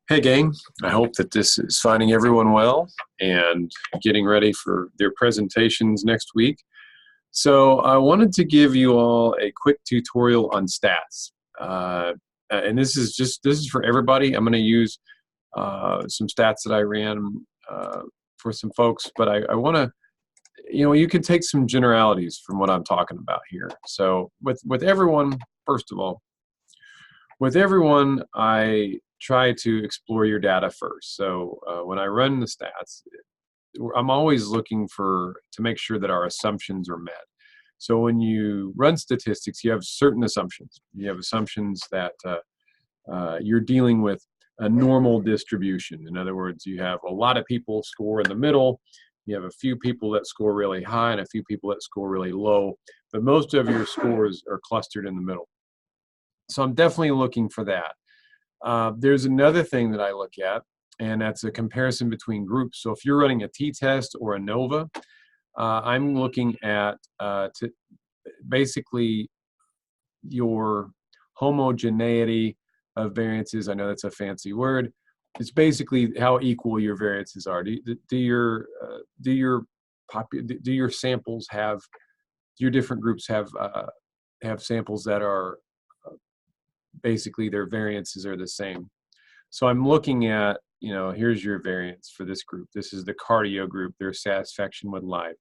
Hey gang, I hope that this is finding everyone well and getting ready for their presentations next week. So I wanted to give you all a quick tutorial on stats. And this is for everybody. I'm going to use some stats that I ran for some folks, but I want to, you can take some generalities from what I'm talking about here. So with everyone, first of all, with everyone, I try to explore your data first. So when I run the stats, I'm always looking to make sure that our assumptions are met. So when you run statistics, you have certain assumptions. You have assumptions that you're dealing with a normal distribution. In other words, you have a lot of people score in the middle. You have a few people that score really high and a few people that score really low. But most of your scores are clustered in the middle. So I'm definitely looking for that. There's another thing that I look at, and that's a comparison between groups. So if you're running a t-test or a NOVA, I'm looking at basically your homogeneity of variances. I know that's a fancy word. It's basically how equal your variances are. Do your samples have, do your different groups have samples that are basically their variances are the same? So I'm looking at, here's your variance for this group. This is the cardio group, their satisfaction with life.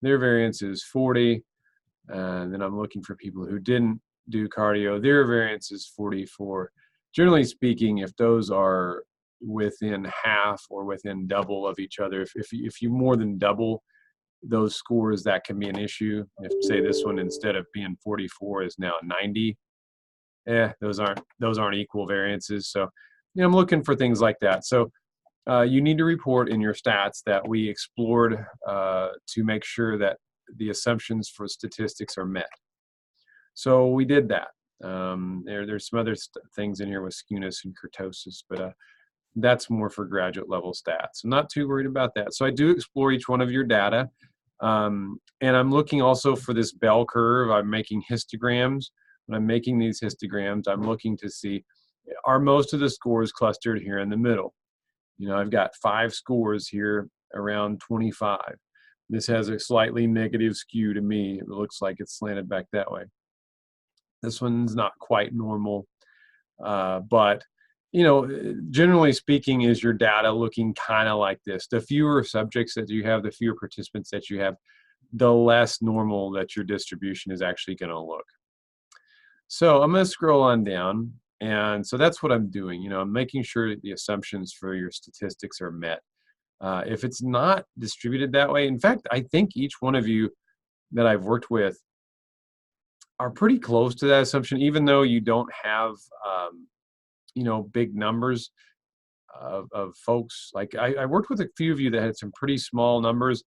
Their variance is 40. And then I'm looking for people who didn't do cardio. Their variance is 44. Generally speaking, if those are within half or within double of each other, if you more than double those scores, that can be an issue. If, say, this one, instead of being 44, is now 90, those aren't equal variances. So I'm looking for things like that. So you need to report in your stats that we explored to make sure that the assumptions for statistics are met. So we did that. There's some other things in here with skewness and kurtosis, but that's more for graduate level stats. I'm not too worried about that. So I do explore each one of your data. And I'm looking also for this bell curve. I'm making histograms. When I'm making these histograms, I'm looking to see, are most of the scores clustered here in the middle? I've got 5 scores here around 25. This has a slightly negative skew to me. It looks like it's slanted back that way. This one's not quite normal, but generally speaking, is your data looking kind of like this? The fewer subjects that you have, the fewer participants that you have, the less normal that your distribution is actually going to look. So I'm going to scroll on down, and so that's what I'm doing. I'm making sure that the assumptions for your statistics are met. If it's not distributed that way, in fact, I think each one of you that I've worked with are pretty close to that assumption, even though you don't have, big numbers of folks. Like I worked with a few of you that had some pretty small numbers,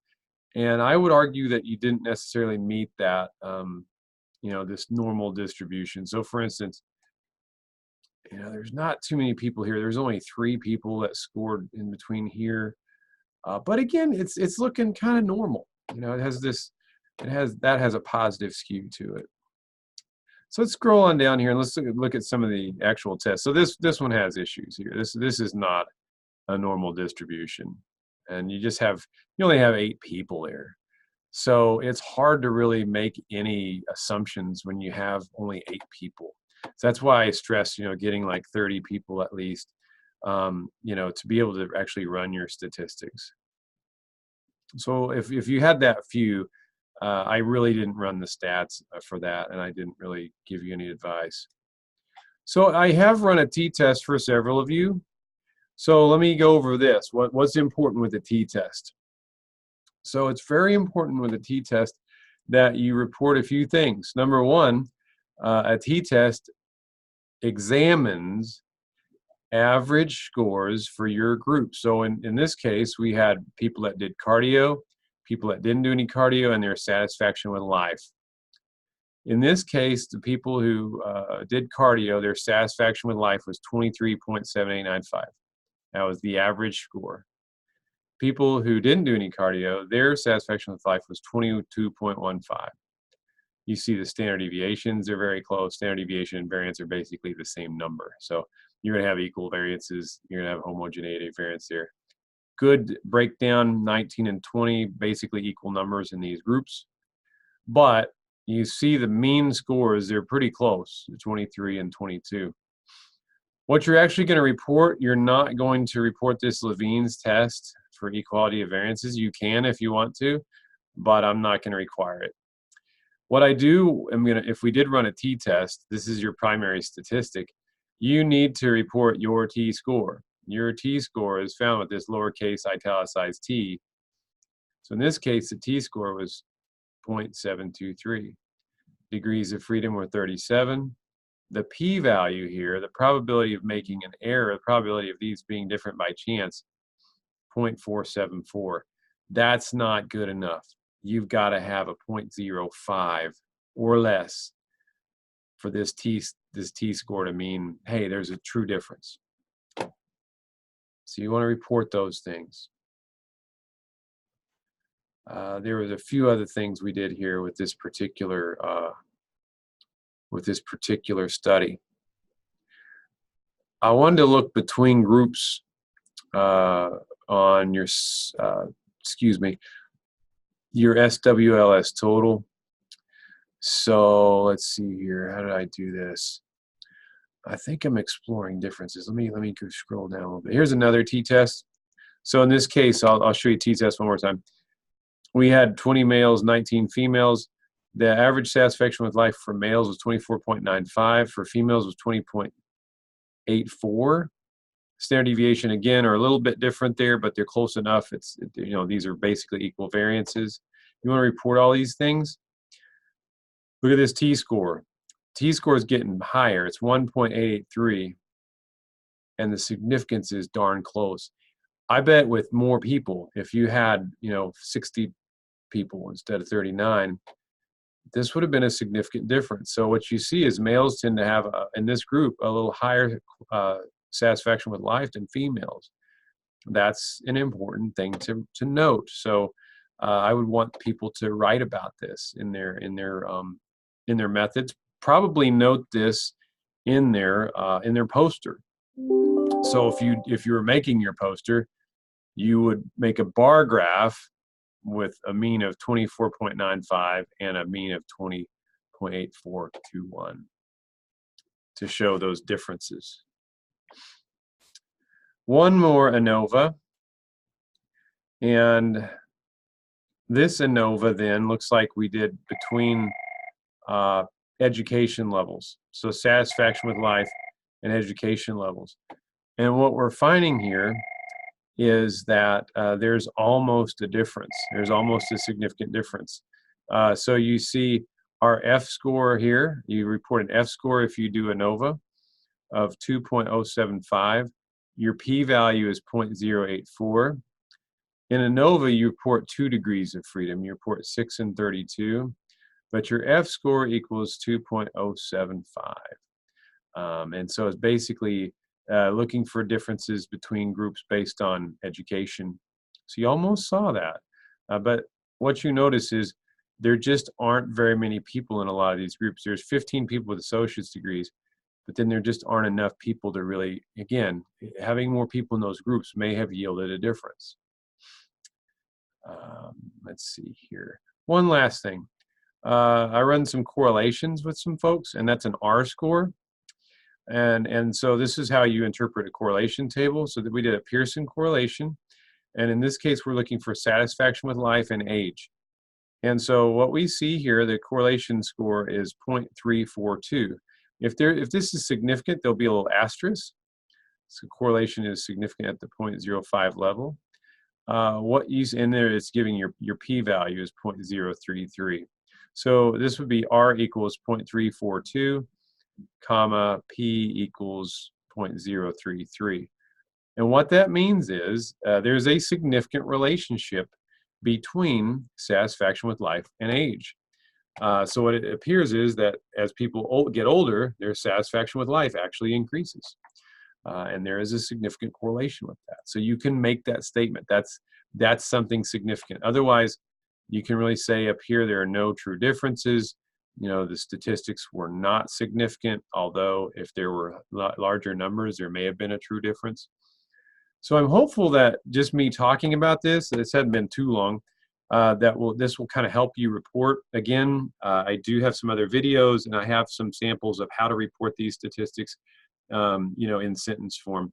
and I would argue that you didn't necessarily meet that, this normal distribution. So for instance, there's not too many people here. There's only 3 people that scored in between here. But again, it's looking kind of normal. That has a positive skew to it. So let's scroll on down here and let's look at some of the actual tests. So this one has issues here. This is not a normal distribution, and you only have 8 people there. So it's hard to really make any assumptions when you have only 8 people. So that's why I stress, getting like 30 people at least, to be able to actually run your statistics. So if you had that few, I really didn't run the stats for that, and I didn't really give you any advice. So I have run a t-test for several of you. So let me go over this. What's important with the t-test? So it's very important with a t-test that you report a few things. Number one, a t-test examines average scores for your group. So in this case, we had people that did cardio, people that didn't do any cardio, and their satisfaction with life. In this case, the people who did cardio, their satisfaction with life was 23.7895. That was the average score. People who didn't do any cardio, their satisfaction with life was 22.15. You see the standard deviations are very close. Standard deviation and variance are basically the same number. So you're going to have equal variances. You're going to have homogeneity of variance there. Good breakdown, 19 and 20, basically equal numbers in these groups. But you see the mean scores, they're pretty close, 23 and 22. What you're actually going to report, you're not going to report this Levine's test for equality of variances. You can if you want to, but I'm not going to require it. What I do, if we did run a t-test, this is your primary statistic, you need to report your t-score. Your t-score is found with this lowercase italicized t. So in this case, the t-score was 0.723. Degrees of freedom were 37. The p-value here, the probability of making an error, the probability of these being different by chance, 0.474. That's not good enough. You've got to have a 0.05 or less for this t-score to mean, hey, there's a true difference. So you want to report those things. There was a few other things we did here with this particular study. I wanted to look between groups on your your SWLS total. So let's see here. How did I do this? I think I'm exploring differences. Let me go scroll down a little bit. Here's another t-test. So in this case, I'll show you t-test one more time. We had 20 males, 19 females. The average satisfaction with life for males was 24.95. For females was 20.84. Standard deviation, again, are a little bit different there, but they're close enough. These are basically equal variances. You want to report all these things? Look at this t-score. T-score is getting higher. It's 1.883, and the significance is darn close. I bet with more people, if you had 60 people instead of 39, this would have been a significant difference. So what you see is males tend to have, in this group, a little higher satisfaction with life than females. That's an important thing to note. So I would want people to write about this in their methods. Probably note this in their poster. So if you were making your poster, you would make a bar graph with a mean of 24.95 and a mean of 20.8421 to show those differences. One more ANOVA, and this ANOVA then looks like we did between education levels, so satisfaction with life and education levels. And what we're finding here is that there's almost a difference. There's almost a significant difference. So you see our F score here. You report an F score if you do ANOVA of 2.075. Your p-value is 0.084. In ANOVA, you report 2 degrees of freedom. You report 6 and 32. But your F score equals 2.075. And so it's basically looking for differences between groups based on education. So you almost saw that. But what you notice is there just aren't very many people in a lot of these groups. There's 15 people with associate's degrees, but then there just aren't enough people to really, again, having more people in those groups may have yielded a difference. Let's see here. One last thing. I run some correlations with some folks, and that's an R score. And so this is how you interpret a correlation table. So that we did a Pearson correlation. And in this case, we're looking for satisfaction with life and age. And so what we see here, the correlation score is 0.342. If this is significant, there'll be a little asterisk. So correlation is significant at the 0.05 level. What you see in there is giving your p-value is 0.033. So this would be R equals 0.342, comma, P equals 0.033. And what that means is there's a significant relationship between satisfaction with life and age. So what it appears is that as people get older, their satisfaction with life actually increases. And there is a significant correlation with that. So you can make that statement. That's something significant. Otherwise, you can really say up here there are no true differences. the statistics were not significant, although if there were larger numbers, there may have been a true difference. So I'm hopeful that just me talking about this hasn't been too long, this will kind of help you report. Again, I do have some other videos, and I have some samples of how to report these statistics, in sentence form.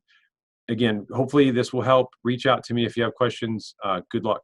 Again, hopefully this will help. Reach out to me if you have questions. Good luck.